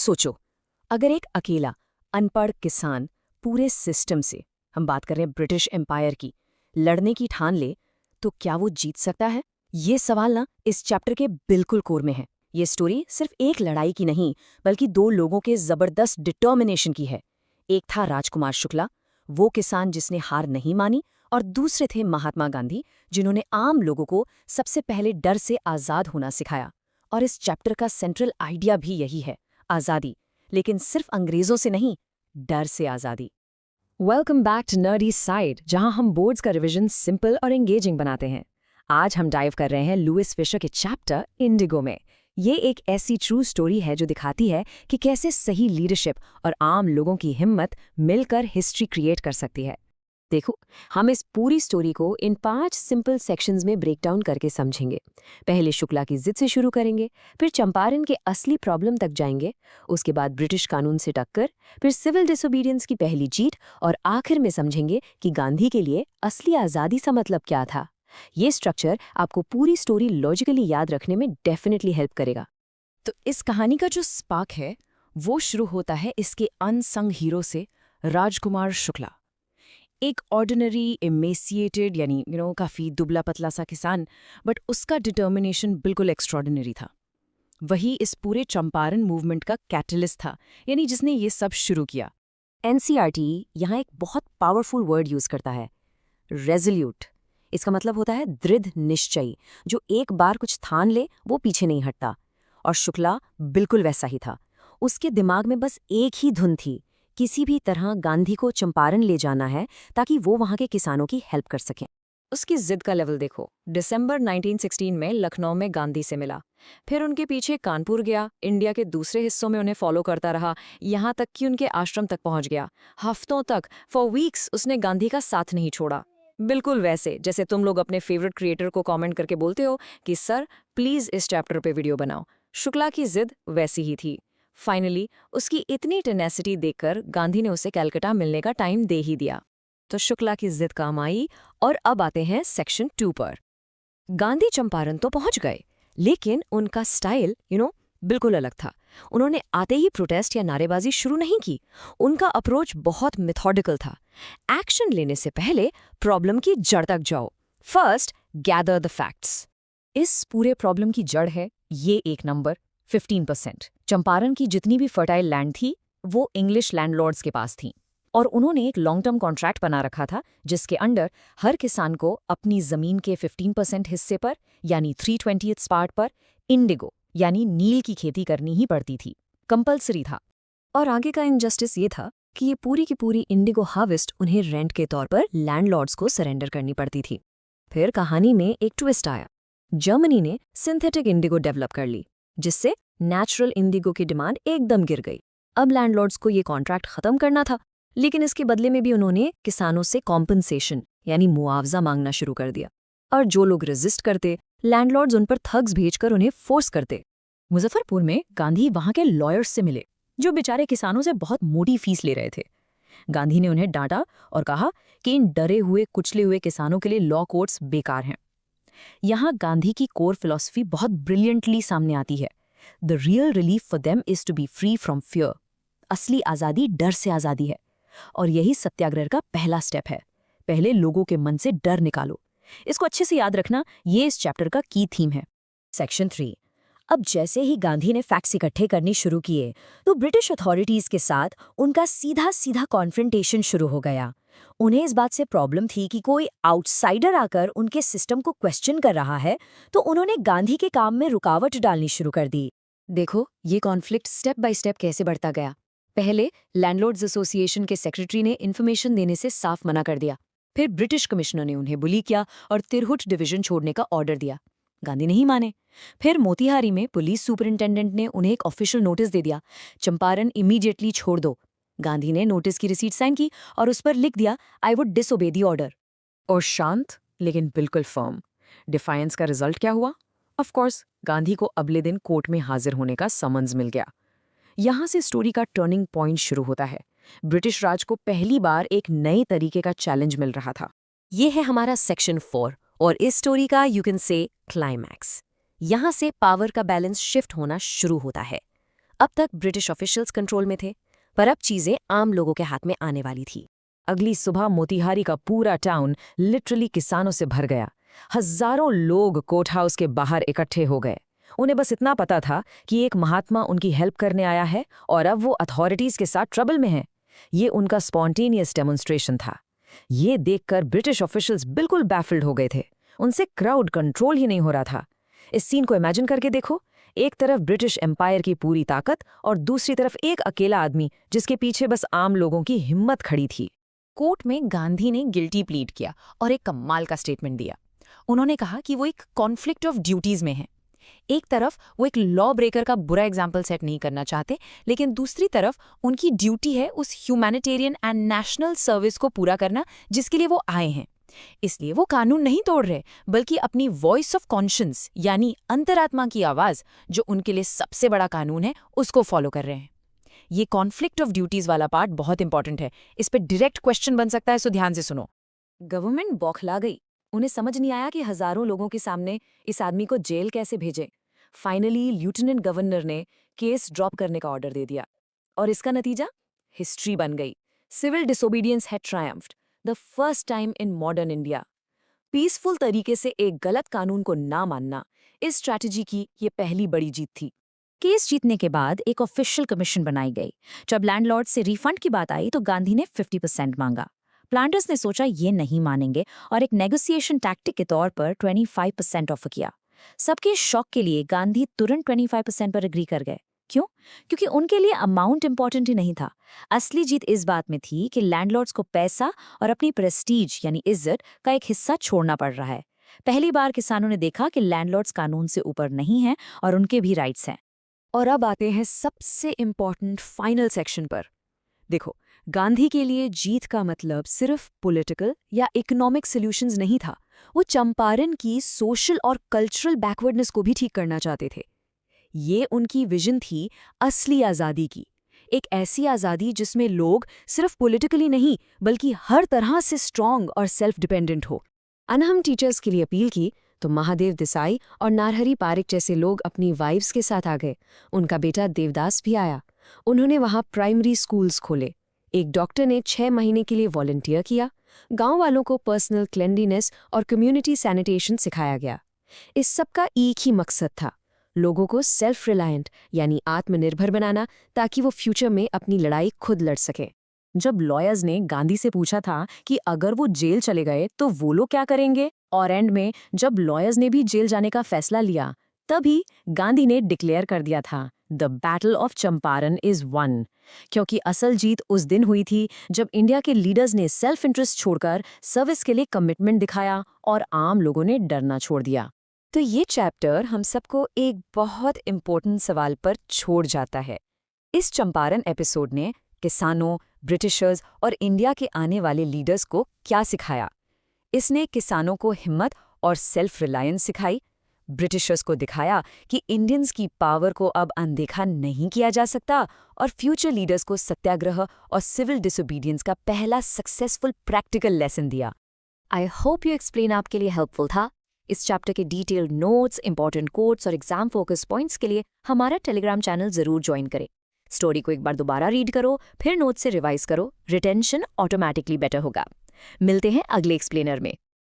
सोचो, अगर एक अकेला अनपढ़ किसान पूरे सिस्टम से, हम बात कर रहे हैं ब्रिटिश एम्पायर की, लड़ने की ठान ले, तो क्या वो जीत सकता है? ये सवाल ना इस चैप्टर के बिल्कुल कोर में है। ये स्टोरी सिर्फ एक लड़ाई की नहीं, बल्कि दो लोगों के जबरदस्त डिटर्मिनेशन की है। एक था राजकुमार शुक्ला, वो किसान जिसने हार नहीं मानी, और दूसरे थे महात्मा गांधी, जिन्होंने आम लोगों को सबसे पहले डर से आज़ाद होना सिखाया। और इस चैप्टर का सेंट्रल आइडिया भी यही है, आज़ादी, लेकिन सिर्फ अंग्रेज़ों से नहीं, डर से आज़ादी। Welcome back to nerdy side, जहां हम बोर्ड्स का रिवीजन सिंपल और एंगेजिंग बनाते हैं। आज हम डाइव कर रहे हैं लुइस फिशर के चैप्टर इंडिगो में। ये एक ऐसी ट्रू स्टोरी है जो दिखाती है कि कैसे सही लीडरशिप और आम लोगों की हिम्मत मिलकर हिस्ट्री क्रिएट कर सकती है। देखो, हम इस पूरी स्टोरी को इन 5 सिंपल सेक्शंस में ब्रेक डाउन करके समझेंगे। पहले शुक्ला की जिद से शुरू करेंगे, फिर चंपारण के असली प्रॉब्लम तक जाएंगे, उसके बाद ब्रिटिश कानून से टक्कर, फिर सिविल डिसोबीडियंस की पहली जीत, और आखिर में समझेंगे कि गांधी के लिए असली आज़ादी सा मतलब क्या था। ये स्ट्रक्चर आपको पूरी स्टोरी लॉजिकली याद रखने में डेफिनेटली हेल्प करेगा। तो इस कहानी का जो स्पार्क है, वो शुरू होता है इसके अनसंग हीरो से, राजकुमार शुक्ला। एक ऑर्डिनरी एमेसिएटेड यानी काफ़ी दुबला पतला सा किसान, बट उसका डिटर्मिनेशन बिल्कुल एक्स्ट्रॉर्डिनरी था। वही इस पूरे चंपारण मूवमेंट का कैटलिस्ट था, यानी जिसने ये सब शुरू किया। एनसीईआरटी यहाँ एक बहुत पावरफुल वर्ड यूज करता है, रेजोल्यूट। इसका मतलब होता है दृढ़ निश्चयी, जो एक बार कुछ ठान ले वो पीछे नहीं हटता। और शुक्ला बिल्कुल वैसा ही था। उसके दिमाग में बस एक ही धुन थी, किसी भी तरह गांधी को चंपारण ले जाना है ताकि वो वहां के किसानों की हेल्प कर सकें। उसकी जिद का लेवल देखो। दिसंबर 1916 में लखनऊ में गांधी से मिला, फिर उनके पीछे कानपुर गया, इंडिया के दूसरे हिस्सों में उन्हें फॉलो करता रहा, यहाँ तक कि उनके आश्रम तक पहुंच गया। हफ्तों तक, फॉर वीक्स, उसने गांधी का साथ नहीं छोड़ा। बिल्कुल वैसे जैसे तुम लोग अपने फेवरेट क्रिएटर को कमेंट करके बोलते हो कि सर प्लीज इस चैप्टर पे वीडियो बनाओ। शुक्ला की जिद वैसी ही थी। फाइनली उसकी इतनी टेनेसिटी देखकर गांधी ने उसे कलकत्ता मिलने का टाइम दे ही दिया। तो शुक्ला की जिद काम आई। और अब आते हैं सेक्शन 2 पर। गांधी चंपारण तो पहुंच गए, लेकिन उनका स्टाइल बिल्कुल अलग था। उन्होंने आते ही प्रोटेस्ट या नारेबाजी शुरू नहीं की। उनका अप्रोच बहुत मेथोडिकल था। एक्शन लेने से पहले प्रॉब्लम की जड़ तक जाओ। First, gather the facts. इस पूरे प्रॉब्लम की जड़ है ये एक नंबर, 15%। चंपारण की जितनी भी फर्टाइल लैंड थी, वो इंग्लिश लैंडलॉर्ड्स के पास थी, और उन्होंने एक लॉन्ग टर्म कॉन्ट्रैक्ट बना रखा था, जिसके अंडर हर किसान को अपनी जमीन के 15% हिस्से पर, यानी 3/20 पार्ट पर, इंडिगो यानी नील की खेती करनी ही पड़ती थी। कंपल्सरी था। और आगे का इनजस्टिस ये था कि ये पूरी की पूरी इंडिगो हार्वेस्ट उन्हें रेंट के तौर पर लैंडलॉर्ड्स को सरेंडर करनी पड़ती थी। फिर कहानी में एक ट्विस्ट आया। जर्मनी ने सिंथेटिक इंडिगो डेवलप कर ली, जिससे नेचुरल इंडिगो की डिमांड एकदम गिर गई। अब लैंडलॉर्ड्स को ये कॉन्ट्रैक्ट खत्म करना था, लेकिन इसके बदले में भी उन्होंने किसानों से कॉम्पनसेशन यानी मुआवजा मांगना शुरू कर दिया। और जो लोग रेजिस्ट करते, लैंडलॉर्ड्स उन पर थग्स भेजकर उन्हें फोर्स करते। मुजफ्फरपुर में गांधी वहां के लॉयर्स से मिले, जो बेचारे किसानों से बहुत मोटी फीस ले रहे थे। गांधी ने उन्हें डांटा और कहा कि इन डरे हुए कुचले हुए किसानों के लिए लॉ कोर्ट्स बेकार हैं। यहाँ गांधी की कोर फिलॉसफी बहुत ब्रिलियंटली सामने आती है। The real relief for them is to be free from fear. असली आज़ादी डर से आज़ादी है, और यही सत्याग्रह का पहला स्टेप है। पहले लोगों के मन से डर निकालो। इसको अच्छे से याद रखना, ये इस चैप्टर का की थीम है। सेक्शन 3। अब जैसे ही गांधी ने फैक्ट्स इकट्ठे करने शुरू किए, तो ब्रिटिश अथॉरिटीज के साथ उनका सीधा सीधा कॉन्फ्रंटेशन शुरू हो गया। उन्हें इस बात से प्रॉब्लम थी कि कोई आउटसाइडर आकर उनके सिस्टम को क्वेश्चन कर रहा है, तो उन्होंने गांधी के काम में रुकावट डालनी शुरू कर दी। देखो, ये कॉन्फ्लिक्ट स्टेप बाय स्टेप कैसे बढ़ता गया। पहले लैंडलॉर्ड्स एसोसिएशन के सेक्रेटरी ने इन्फॉर्मेशन देने से साफ मना कर दिया। फिर ब्रिटिश कमिश्नर ने उन्हें बुली किया और तिरहुट डिवीजन छोड़ने का ऑर्डर दिया। गांधी नहीं माने। फिर मोतिहारी में पुलिस सुपरिंटेंडेंट ने उन्हें एक ऑफिशियल नोटिस दे दिया, चंपारण इमीडिएटली छोड़ दो। गांधी ने नोटिस की रिसीट साइन की और उस पर लिख दिया, I would disobey the order. और शांत लेकिन बिल्कुल फर्म डिफायंस का रिजल्ट क्या हुआ? ऑफ कोर्स, गांधी को अगले दिन कोर्ट में हाजिर होने का समन्स मिल गया। यहाँ से स्टोरी का टर्निंग पॉइंट शुरू होता है। ब्रिटिश राज को पहली बार एक नए तरीके का चैलेंज मिल रहा था। ये है हमारा सेक्शन 4, और इस स्टोरी का यू कैन से क्लाइमैक्स। यहाँ से पावर का बैलेंस शिफ्ट होना शुरू होता है। अब तक ब्रिटिश ऑफिशियल्स कंट्रोल में थे, पर अब चीजें आम लोगों के हाथ में आने वाली थी। अगली सुबह मोतिहारी का पूरा टाउन लिटरली किसानों से भर गया। हजारों लोग कोर्ट हाउस के बाहर इकट्ठे हो गए। उन्हें बस इतना पता था कि एक महात्मा उनकी हेल्प करने आया है और अब वो अथॉरिटीज के साथ ट्रबल में है। ये उनका स्पॉन्टेनियस डेमोन्स्ट्रेशन था। ये देखकर ब्रिटिश ऑफिशियल्स बिल्कुल बैफल्ड हो गए थे। उनसे क्राउड कंट्रोल ही नहीं हो रहा था। इस सीन को इमेजिन करके देखो, एक तरफ ब्रिटिश एम्पायर की पूरी ताकत और दूसरी तरफ एक अकेला आदमी जिसके पीछे बस आम लोगों की हिम्मत खड़ी थी। कोर्ट में गांधी ने गिल्टी प्लीड किया और एक कमाल का स्टेटमेंट दिया। उन्होंने कहा कि वो एक कॉन्फ्लिक्ट ऑफ ड्यूटीज में है। एक तरफ वो एक लॉ ब्रेकर का बुरा एग्जाम्पल सेट नहीं करना चाहते, लेकिन दूसरी तरफ उनकी ड्यूटी है उस ह्यूमैनिटेरियन एंड नेशनल सर्विस को पूरा करना जिसके लिए वो आए हैं। इसलिए वो कानून नहीं तोड़ रहे, बल्कि अपनी वॉइस ऑफ कॉन्शियंस यानी अंतरात्मा की आवाज, जो उनके लिए सबसे बड़ा कानून है, उसको फॉलो कर रहे हैं। ये कॉन्फ्लिक्ट ऑफ ड्यूटीज वाला पार्ट बहुत इंपॉर्टेंट है। इस पे डायरेक्ट क्वेश्चन बन सकता है, सो ध्यान से सुनो। गवर्नमेंट बौखला गई। उन्हें समझ नहीं आया कि हजारों लोगों के सामने इस आदमी को जेल कैसे भेजे। फाइनली लेफ्टिनेंट गवर्नर ने केस ड्रॉप करने का ऑर्डर दे दिया और इसका नतीजा हिस्ट्री बन गई। Civil disobedience had triumphed, the first time in modern India. Peaceful तरीके से एक गलत कानून को ना मानना, इस स्ट्रैटेजी की ये पहली बड़ी जीत थी। केस जीतने के बाद एक ऑफिशियल कमीशन बनाई गई। जब लैंडलॉर्ड से रिफंड की बात आई तो गांधी ने 50% मांगा। प्लांटर्स ने सोचा ये नहीं मानेंगे और एक नेगोशिएशन टैक्टिक के तौर पर 25% ऑफर किया। सबके शॉक के लिए गांधी तुरंत 25% पर एग्री कर गए। क्यों? क्योंकि उनके लिए अमाउंट इंपॉर्टेंट ही नहीं था। असली जीत इस बात में थी कि लैंडलॉर्ड्स को पैसा और अपनी प्रेस्टीज यानी इज्जत का एक हिस्सा छोड़ना पड़ रहा है। पहली बार किसानों ने देखा कि लैंडलॉर्ड्स कानून से ऊपर नहीं हैं और उनके भी राइट्स हैं। और अब आते हैं सबसे इंपॉर्टेंट फाइनल सेक्शन पर। देखो, गांधी के लिए जीत का मतलब सिर्फ पॉलिटिकल या इकोनॉमिक सॉल्यूशंस नहीं था। वो चंपारण की सोशल और कल्चरल बैकवर्डनेस को भी ठीक करना चाहते थे। ये उनकी विजन थी असली आज़ादी की, एक ऐसी आज़ादी जिसमें लोग सिर्फ पॉलिटिकली नहीं बल्कि हर तरह से स्ट्रांग और सेल्फ डिपेंडेंट हो। अनहम टीचर्स के लिए अपील की तो महादेव देसाई और नारहरी पारिक जैसे लोग अपनी वाइफ्स के साथ आ गए। उनका बेटा देवदास भी आया। उन्होंने वहाँ प्राइमरी स्कूल्स खोले। एक डॉक्टर ने 6 महीने के लिए वॉलंटियर किया। गांव वालों को पर्सनल क्लेंडलीनेस और कम्युनिटी सैनिटेशन सिखाया गया। इस सब का एक ही मकसद था, लोगों को सेल्फ रिलायंट यानी आत्मनिर्भर बनाना, ताकि वो फ्यूचर में अपनी लड़ाई खुद लड़ सके। जब लॉयर्स ने गांधी से पूछा था कि अगर वो जेल चले गए तो वो लोग क्या करेंगे, और एंड में जब लॉयर्स ने भी जेल जाने का फैसला लिया, तभी गांधी ने डिक्लेयर कर दिया था, the battle of Champaran is one. क्योंकि असल जीत उस दिन हुई थी जब इंडिया के लीडर्स ने सेल्फ इंटरेस्ट छोड़कर सर्विस के लिए कमिटमेंट दिखाया और आम लोगों ने डरना छोड़ दिया। तो ये चैप्टर हम सबको एक बहुत इम्पोर्टेंट सवाल पर छोड़ जाता है। इस चंपारण एपिसोड ने किसानों, ब्रिटिशर्स और इंडिया के आने वाले लीडर्स को क्या सिखाया? इसने किसानों को हिम्मत और सेल्फ रिलायंस सिखाई। ब्रिटिशर्स को दिखाया कि इंडियंस की पावर को अब अनदेखा नहीं किया जा सकता, और फ्यूचर लीडर्स को सत्याग्रह और सिविल डिसोबीडियंस का पहला सक्सेसफुल प्रैक्टिकल लेसन दिया। आई होप ये एक्सप्लेन आपके लिए हेल्पफुल था। इस चैप्टर के डिटेल्ड नोट्स, इंपॉर्टेंट कोट्स और एग्जाम फोकस पॉइंट्स के लिए हमारा टेलीग्राम चैनल जरूर ज्वाइन करें। स्टोरी को एक बार दोबारा रीड करो, फिर नोट्स से रिवाइज करो। रिटेंशन ऑटोमेटिकली बेटर होगा। मिलते हैं अगले एक्सप्लेनर में।